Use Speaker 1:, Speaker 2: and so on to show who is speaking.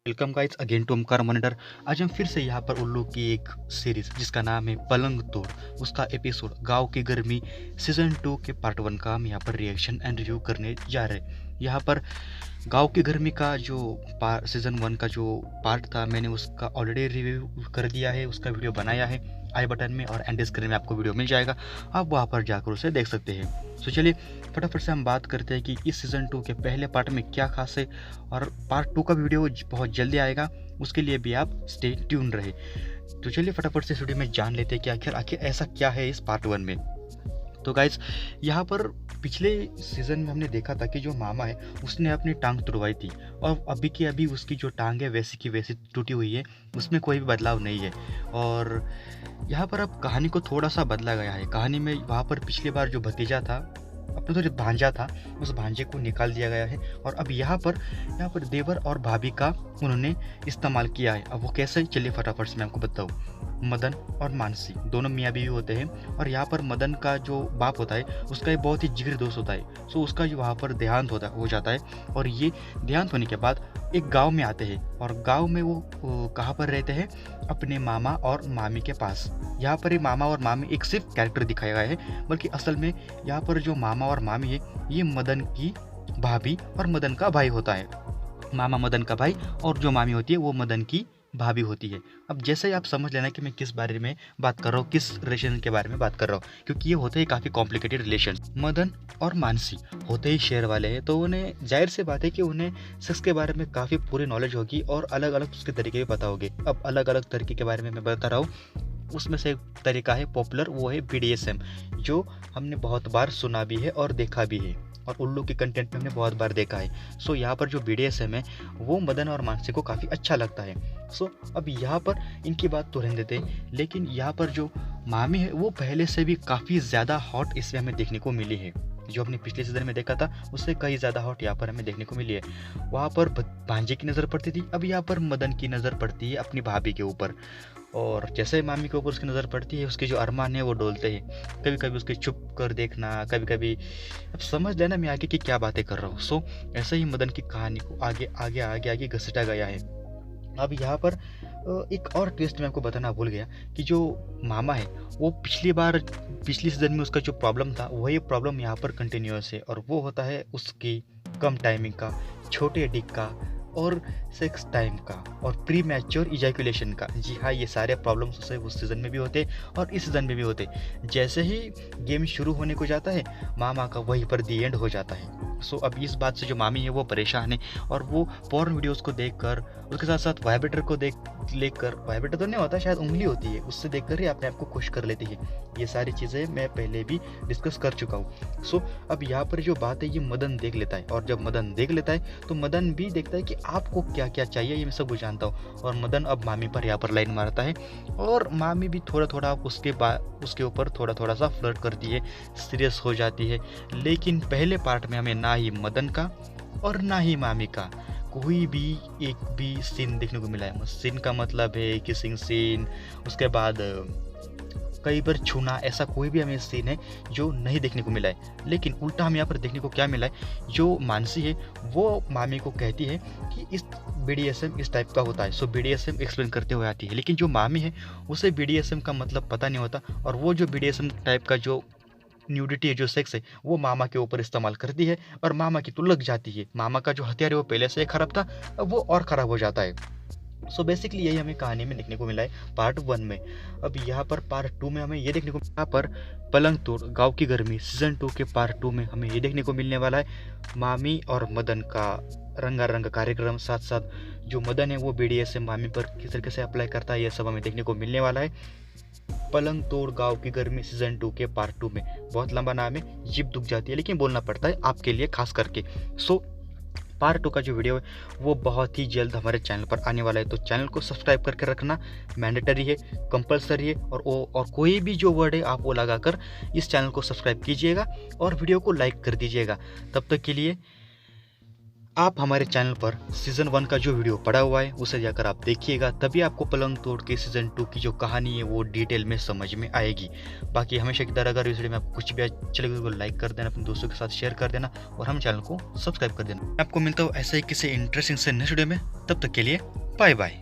Speaker 1: Welcome guys again to Omkar monitor. आज हम फिर से यहाँ पर उल्लू की एक सीरीज जिसका नाम है पलंग तोड़, उसका एपिसोड गांव की गर्मी सीजन 2 के पार्ट 1 का हम यहाँ पर रिएक्शन एंड रिव्यू करने जा रहे हैं। यहाँ पर गांव की गर्मी का जो सीजन 1 का जो पार्ट था मैंने उसका ऑलरेडी रिव्यू कर दिया है, उसका वीडियो बनाया है। आई बटन में और एंड स्क्रीन में आपको वीडियो मिल जाएगा, आप वहाँ पर जाकर उसे देख सकते हैं। तो चलिए फटाफट से हम बात करते हैं कि इस सीज़न 2 के पहले पार्ट में क्या खास है, और पार्ट 2 का वीडियो बहुत जल्दी आएगा, उसके लिए भी आप स्टे ट्यून रहे। तो चलिए फटाफट से वीडियो में जान लेते हैं कि आखिर ऐसा क्या है इस पार्ट 1 में। तो गाइज यहाँ पर पिछले सीज़न में हमने देखा था कि जो मामा है उसने अपनी टांग तुड़वाई थी, और अभी की अभी उसकी जो टांग है वैसी की वैसी टूटी हुई है, उसमें कोई भी बदलाव नहीं है। और यहाँ पर अब कहानी को थोड़ा सा बदला गया है। कहानी में वहाँ पर पिछली बार जो भतीजा था, अपना तो जो भांजा था, उस भांजे को निकाल दिया गया है, और अब यहाँ पर देवर और भाभी का उन्होंने इस्तेमाल किया है। अब वो कैसे, चलिए फटाफट से मैं आपको बताऊँ। मदन और मानसी दोनों मियाँ बीवी होते हैं, और यहाँ पर मदन का जो बाप होता है उसका एक बहुत ही जिगरी दोस्त होता है। सो उसका जो वहाँ पर देहांत हो जाता है, और ये देहांत होने के बाद एक गांव में आते हैं, और गांव में वो कहाँ पर रहते हैं, अपने मामा और मामी के पास। यहाँ पर ये मामा और मामी एक सिर्फ कैरेक्टर दिखाया गया है, बल्कि असल में यहाँ पर जो मामा और मामी है ये मदन की भाभी और मदन का भाई होता है। मामा मदन का भाई और जो मामी होती है वो मदन की भाभी होती है। अब जैसे ही आप समझ लेना कि मैं किस बारे में बात कर रहा हूँ, किस रिलेशन के बारे में बात कर रहा हूँ, क्योंकि ये होते हैं काफ़ी कॉम्प्लिकेटेड रिलेशन। मदन और मानसी होते ही शहर वाले हैं, तो उन्हें जाहिर सी बात है कि उन्हें सेक्स के बारे में काफ़ी पूरी नॉलेज होगी और अलग अलग उसके तरीके भी पता होंगे। अब अलग अलग तरीके के बारे में मैं बता रहा हूँ, उसमें से एक तरीका है पॉपुलर, वो है BDSM, जो हमने बहुत बार सुना भी है और देखा भी है, और उल्लू के कंटेंट में हमने बहुत बार देखा है। सो यहाँ पर जो BDSM है वो मदन और मानसी को काफ़ी अच्छा लगता है। सो अब यहाँ पर इनकी बात तो रहने देते हैं, लेकिन यहाँ पर जो मामी है वो पहले से भी काफ़ी ज़्यादा हॉट इसमें हमें देखने को मिली है। जो हमने पिछले सीजन में देखा था उससे कई ज़्यादा हॉट यहाँ पर हमें देखने को मिली है। वहाँ पर भांजे की नज़र पड़ती थी, अब यहाँ पर मदन की नज़र पड़ती है अपनी भाभी के ऊपर, और जैसे मामी के ऊपर उसकी नज़र पड़ती है उसके जो अरमान है वो डोलते हैं। कभी कभी उसके चुप कर देखना, कभी कभी, अब समझ लेना मैं आगे की क्या बातें कर रहा हूँ। सो ऐसे ही मदन की कहानी को आगे आगे आगे आगे घसीटा गया है। अब यहाँ पर एक और ट्विस्ट मैं आपको बताना भूल गया कि जो मामा है वो पिछली सीजन में उसका जो प्रॉब्लम था वही प्रॉब्लम यहाँ पर कंटिन्यूअस है, और वो होता है उसकी कम टाइमिंग का, छोटे डिक का, और सेक्स टाइम का, और प्री मैच्योर इजैकुलेशन का। जी हाँ, ये सारे प्रॉब्लम्स उसे उस सीज़न में भी होते और इस सीज़न में भी होते। जैसे ही गेम शुरू होने को जाता है मामा का वहीं पर दी एंड हो जाता है। सो अब इस बात से जो मामी है वो परेशान है, और वो पॉर्न वीडियोस को देखकर, उसके साथ साथ वाइब्रेटर को लेकर, वाइब्रेटर तो नहीं होता, शायद उंगली होती है, उससे देखकर ही अपने आप को खुश कर लेती है। ये सारी चीज़ें मैं पहले भी डिस्कस कर चुका हूँ। सो अब यहाँ पर जो बात है ये मदन देख लेता है, और जब मदन देख लेता है तो मदन भी देखता है कि आपको क्या क्या चाहिए, ये मैं सब कुछ जानता हूँ। और मदन अब मामी पर यहाँ पर लाइन मारता है, और मामी भी थोड़ा थोड़ा उसके ऊपर थोड़ा थोड़ा सा फ्लर्ट करती है, सीरियस हो जाती है। लेकिन पहले पार्ट में हमें ना ही मदन का और ना ही मामी का कोई भी एक भी सीन देखने को मिला है। सीन का मतलब है किसिंग सीन, उसके बाद कई बार छूना, ऐसा कोई भी हमें सीन है जो नहीं देखने को मिला है। लेकिन उल्टा हम यहाँ पर देखने को क्या मिला है, जो मानसी है वो मामी को कहती है कि इस BDSM इस टाइप का होता है। सो BDSM एक्सप्लेन करते हुए आती है, लेकिन जो मामी है उसे BDSM का मतलब पता नहीं होता, और वो जो BDSM टाइप का जो न्यूडिटी है, जो सेक्स है, वो मामा के ऊपर इस्तेमाल करती है, और मामा की तो लग जाती है। मामा का जो हथियार है वो पहले से खराब था, अब वो और ख़राब हो जाता है। सो बेसिकली यही हमें कहानी में देखने को मिला है पार्ट 1 में। अब यहाँ पर पार्ट 2 में हमें ये देखने को, यहाँ पर पलंग तोड़ गाँव की गर्मी सीजन 2 के पार्ट 2 में हमें ये देखने को मिलने वाला है मामी और मदन का रंगारंग कार्यक्रम। साथ साथ जो मदन है वो BDSM मामी पर किस तरीके से अप्लाई करता है, ये सब हमें देखने को मिलने वाला है पलंग तोड़ गाँव की गर्मी सीजन 2 के पार्ट 2 में। बहुत लंबा नाम है, जिप दुख जाती है, लेकिन बोलना पड़ता है आपके लिए खास करके। सो पार्ट 2 का जो वीडियो है वो बहुत ही जल्द हमारे चैनल पर आने वाला है, तो चैनल को सब्सक्राइब करके रखना मैंडेटरी है, कंपलसरी है, और कोई भी जो वर्ड है आप वो लगाकर इस चैनल को सब्सक्राइब कीजिएगा और वीडियो को लाइक कर दीजिएगा। तब तक के लिए आप हमारे चैनल पर सीज़न 1 का जो वीडियो पड़ा हुआ है उसे जाकर आप देखिएगा, तभी आपको पलंग तोड़ के सीज़न 2 की जो कहानी है वो डिटेल में समझ में आएगी। बाकी हमेशा की तरह अगर इस वीडियो में आपको कुछ भी अच्छा लगे तो लाइक कर देना, अपने दोस्तों के साथ शेयर कर देना और हम चैनल को सब्सक्राइब कर देना। मैं आपको मिलता हूँ ऐसे ही किसी इंटरेस्टिंग से नेक्स्ट वीडियो में, तब तक के लिए बाय बाय।